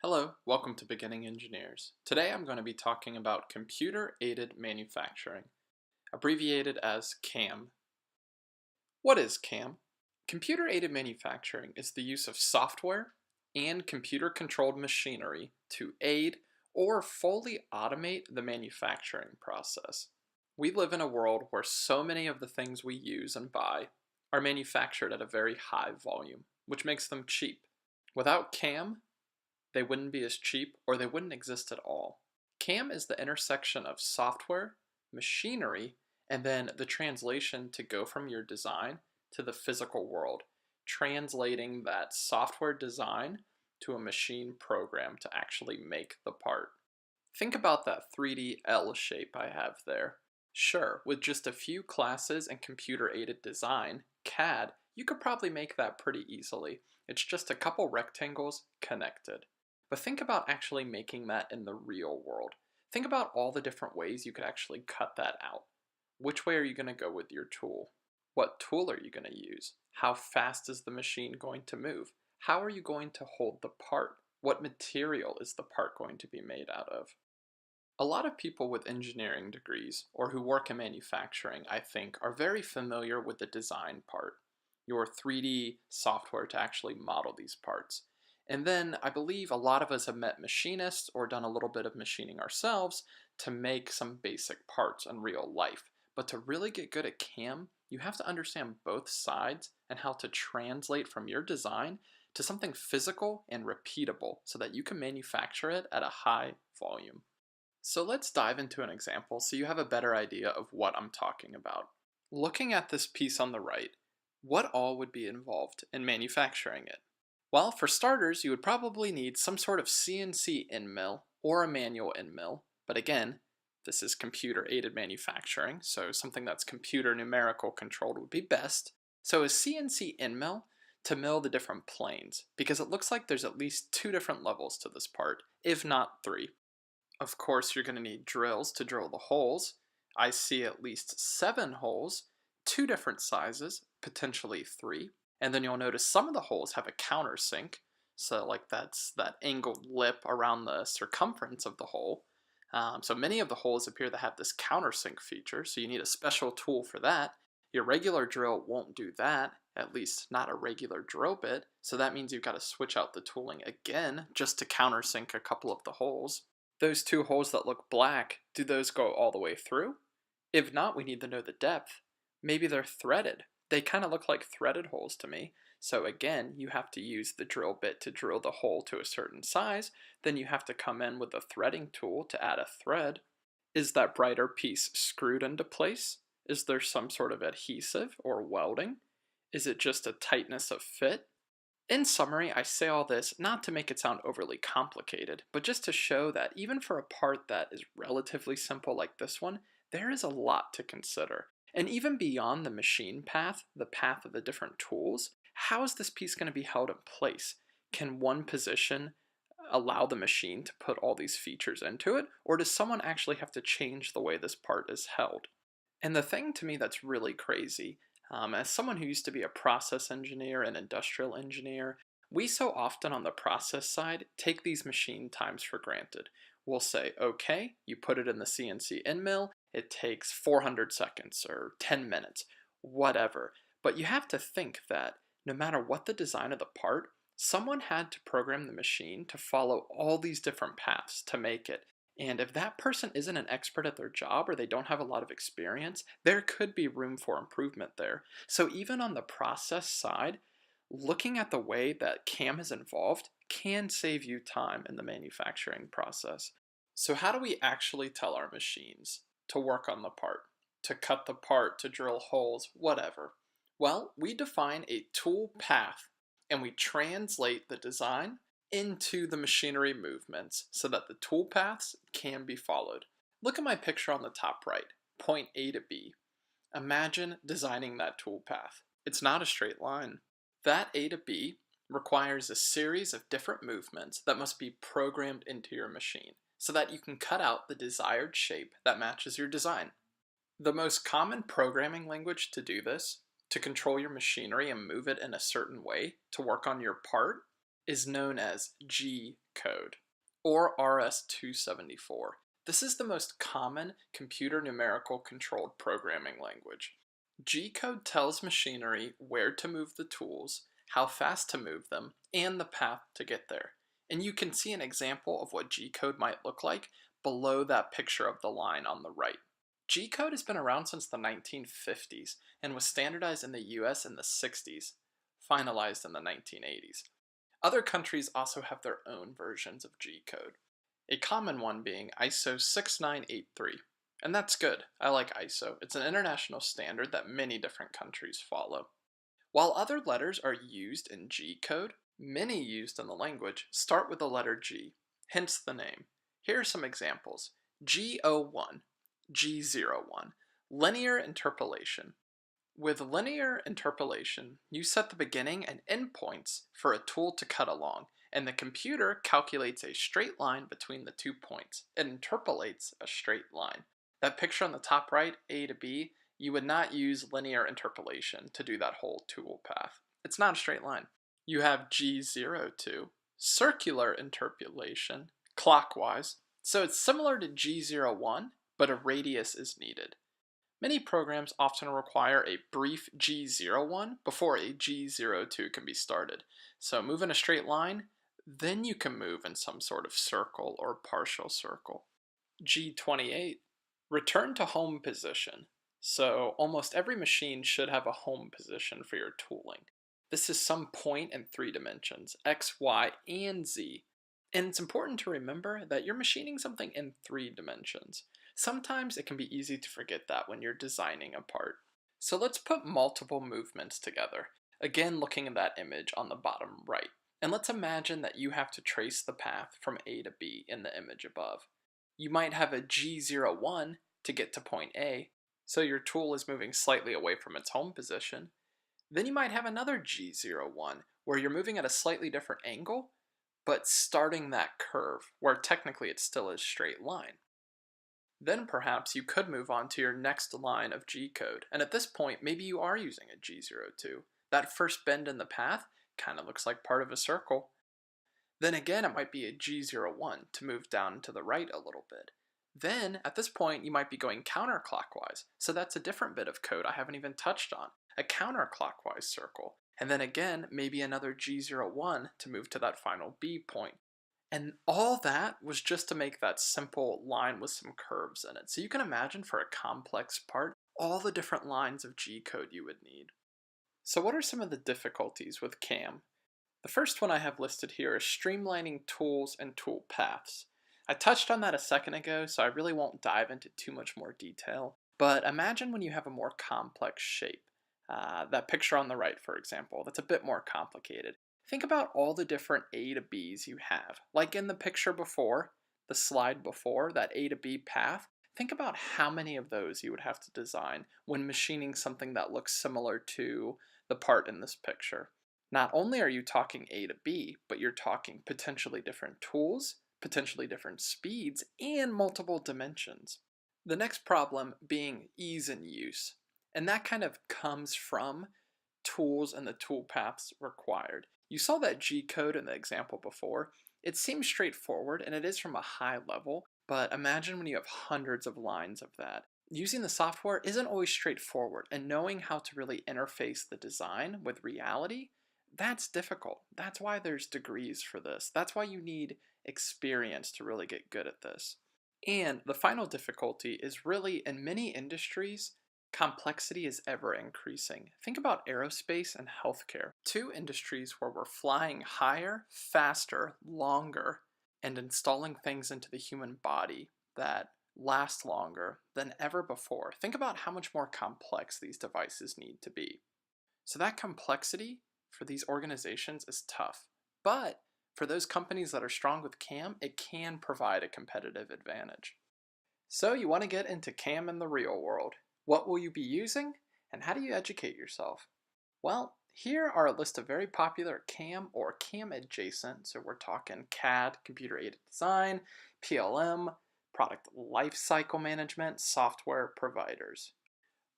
Hello, welcome to Beginning Engineers. Today I'm going to be talking about computer-aided manufacturing, abbreviated as CAM. What is CAM? Computer-aided manufacturing is the use of software and computer-controlled machinery to aid or fully automate the manufacturing process. We live in a world where so many of the things we use and buy are manufactured at a very high volume, which makes them cheap. Without CAM, they wouldn't be as cheap or they wouldn't exist at all. CAM is the intersection of software, machinery, and then the translation to go from your design to the physical world, translating that software design to a machine program to actually make the part. Think about that 3D L shape I have there. Sure, with just a few classes and computer-aided design, CAD, you could probably make that pretty easily. It's just a couple rectangles connected. But think about actually making that in the real world. Think about all the different ways you could actually cut that out. Which way are you going to go with your tool? What tool are you going to use? How fast is the machine going to move? How are you going to hold the part? What material is the part going to be made out of? A lot of people with engineering degrees or who work in manufacturing, I think, are very familiar with the design part, your 3D software to actually model these parts. And then I believe a lot of us have met machinists or done a little bit of machining ourselves to make some basic parts in real life. But to really get good at CAM, you have to understand both sides and how to translate from your design to something physical and repeatable so that you can manufacture it at a high volume. So let's dive into an example so you have a better idea of what I'm talking about. Looking at this piece on the right, what all would be involved in manufacturing it? Well, for starters, you would probably need some sort of CNC end mill or a manual end mill, but again, this is computer-aided manufacturing, so something that's computer numerical controlled would be best. So a CNC end mill to mill the different planes, because it looks like there's at least two different levels to this part, if not three. Of course, you're going to need drills to drill the holes. I see at least 7 holes, 2 different sizes, potentially 3. And then you'll notice some of the holes have a countersink, so like that's that angled lip around the circumference of the hole. So many of the holes appear to have this countersink feature, so you need a special tool for that. Your regular drill won't do that, at least not a regular drill bit, so that means you've got to switch out the tooling again just to countersink a couple of the holes. Those 2 holes that look black, do those go all the way through? If not, we need to know the depth. Maybe they're threaded. They kind of look like threaded holes to me. So again, you have to use the drill bit to drill the hole to a certain size. Then you have to come in with a threading tool to add a thread. Is that brighter piece screwed into place? Is there some sort of adhesive or welding? Is it just a tightness of fit? In summary, I say all this not to make it sound overly complicated, but just to show that even for a part that is relatively simple like this one, there is a lot to consider. And even beyond the machine path, the path of the different tools, how is this piece going to be held in place? Can one position allow the machine to put all these features into it, or does someone actually have to change the way this part is held? And the thing to me that's really crazy, as someone who used to be a process engineer and industrial engineer, we so often on the process side take these machine times for granted. We'll say, okay, you put it in the CNC end mill, it takes 400 seconds or 10 minutes, whatever. But you have to think that no matter what the design of the part, someone had to program the machine to follow all these different paths to make it. And if that person isn't an expert at their job or they don't have a lot of experience, there could be room for improvement there. So even on the process side, looking at the way that CAM is involved can save you time in the manufacturing process. So how do we actually tell our machines to work on the part, to cut the part, to drill holes, whatever? Well, we define a tool path and we translate the design into the machinery movements so that the tool paths can be followed. Look at my picture on the top right, point A to B. Imagine designing that tool path. It's not a straight line. That A to B requires a series of different movements that must be programmed into your machine so that you can cut out the desired shape that matches your design. The most common programming language to do this, to control your machinery and move it in a certain way to work on your part, is known as G code, or RS-274. This is the most common computer numerical controlled programming language. G code tells machinery where to move the tools, how fast to move them, and the path to get there. And you can see an example of what G code might look like below that picture of the line on the right. G code has been around since the 1950s and was standardized in the US in the 60s, finalized in the 1980s. Other countries also have their own versions of G code, a common one being ISO 6983. And that's good. I like ISO. It's an international standard that many different countries follow. While other letters are used in G code, many used in the language start with the letter G, hence the name. Here are some examples. G01, G01, linear interpolation. With linear interpolation, you set the beginning and end points for a tool to cut along, and the computer calculates a straight line between the 2 points. It interpolates a straight line. That picture on the top right, A to B, you would not use linear interpolation to do that whole tool path. It's not a straight line. You have G02, circular interpolation, clockwise. So it's similar to G01, but a radius is needed. Many programs often require a brief G01 before a G02 can be started. So move in a straight line, then you can move in some sort of circle or partial circle. G28, return to home position. So almost every machine should have a home position for your tooling. This is some point in 3 dimensions, X, Y, and Z. And it's important to remember that you're machining something in 3 dimensions. Sometimes it can be easy to forget that when you're designing a part. So let's put multiple movements together, again looking at that image on the bottom right. And let's imagine that you have to trace the path from A to B in the image above. You might have a G01 to get to point A, so your tool is moving slightly away from its home position. Then you might have another G01 where you're moving at a slightly different angle, but starting that curve where technically it's still a straight line. Then perhaps you could move on to your next line of G code, and at this point maybe you are using a G02. That first bend in the path kind of looks like part of a circle. Then again it might be a G01 to move down to the right a little bit. Then at this point you might be going counterclockwise, so that's a different bit of code I haven't even touched on, a counterclockwise circle. And then again maybe another G01 to move to that final B point. And all that was just to make that simple line with some curves in it. So you can imagine for a complex part, all the different lines of G code you would need. So what are some of the difficulties with CAM? The first one I have listed here is streamlining tools and tool paths. I touched on that a second ago, so I really won't dive into too much more detail. But imagine when you have a more complex shape. That picture on the right, for example, that's a bit more complicated. Think about all the different A to B's you have. Like in the picture before, the slide before, that A to B path, think about how many of those you would have to design when machining something that looks similar to the part in this picture. Not only are you talking A to B, but you're talking potentially different tools, potentially different speeds, and multiple dimensions. The next problem being ease in use. And that kind of comes from tools and the tool paths required. You saw that G code in the example before. It seems straightforward and it is from a high level, but imagine when you have hundreds of lines of that. Using the software isn't always straightforward, and knowing how to really interface the design with reality, that's difficult. That's why there's degrees for this. That's why you need experience to really get good at this. And the final difficulty is really in many industries, complexity is ever increasing. Think about aerospace and healthcare, 2 industries where we're flying higher, faster, longer, and installing things into the human body that last longer than ever before. Think about how much more complex these devices need to be. So that complexity for these organizations is tough, but for those companies that are strong with CAM, it can provide a competitive advantage. So you want to get into CAM in the real world. What will you be using, and how do you educate yourself? Well, here are a list of very popular CAM or CAM adjacent, so we're talking CAD, computer aided design, PLM, product lifecycle management, software providers.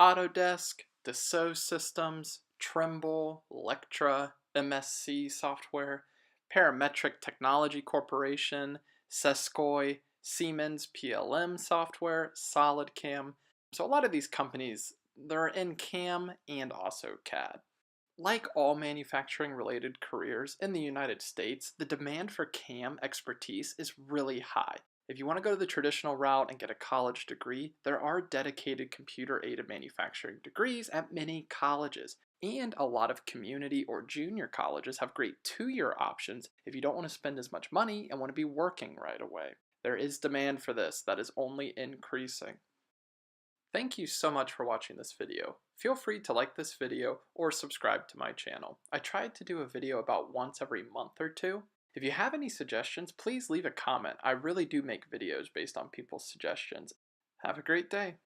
Autodesk, Dassault Systems, Trimble, Electra, MSC software, Parametric Technology Corporation, Sescoy, Siemens PLM Software, SolidCAM. So a lot of these companies, they're in CAM and also CAD. Like all manufacturing related careers in the United States, the demand for CAM expertise is really high. If you want to go the traditional route and get a college degree, there are dedicated computer-aided manufacturing degrees at many colleges. And a lot of community or junior colleges have great 2-year options if you don't want to spend as much money and want to be working right away. There is demand for this that is only increasing. Thank you so much for watching this video. Feel free to like this video or subscribe to my channel. I try to do a video about once every month or two. If you have any suggestions, please leave a comment. I really do make videos based on people's suggestions. Have a great day.